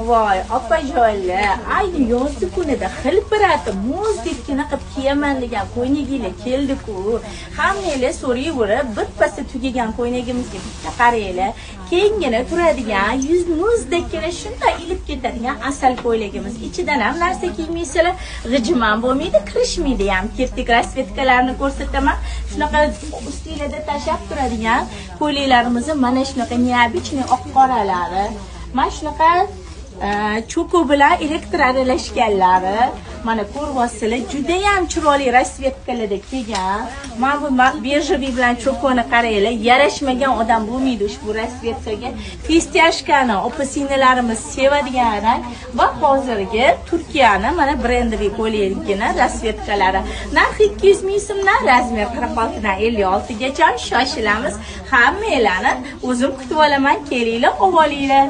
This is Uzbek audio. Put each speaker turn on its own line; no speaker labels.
Voy, opajonlar, ayni yozgi kunida xilpiratib, muzdekgina qilib kiyaman degan ko'ynagilar keldi-ku. Hammanglar so'rayverib, birpasda tugagan ko'ynagimizga bitta qaranglar. Keyingina turadigan, yuz muzdekkina shunday ilib ketadigan asal ko'ylagimiz. Ichidan ham narsa kiymaysizlar, g'ijiman bo'lmaydi, kirishmaydi ham. Ketdik rasvetkalarni ko'rsataman. Shunaqa ustinglarda tashab turadigan ko'ylaklarimizni mana shunaqa neobichniy oq qoralari. Mana shunaqa cho'ko bilan elektr aralashganlari, mana ko'ryapsizlar, juda ham chiroyli rasvetkalarda kelgan. Mana bu bejeviy bilan cho'koni qaranglar, yarashmagan odam bo'lmaydi ushbu rasvetkaga. Festiyashkani opa-singillarimiz sevadigan rang va hozirgi Turkiyani mana brendoviy ko'ylagini rasvetkalari. Narxi 200 ming so'mdan, razmer 46 dan 56 gacha. Shoshilamiz. Hammanglarni o'zim kutib olaman, kelinglar, olinglar.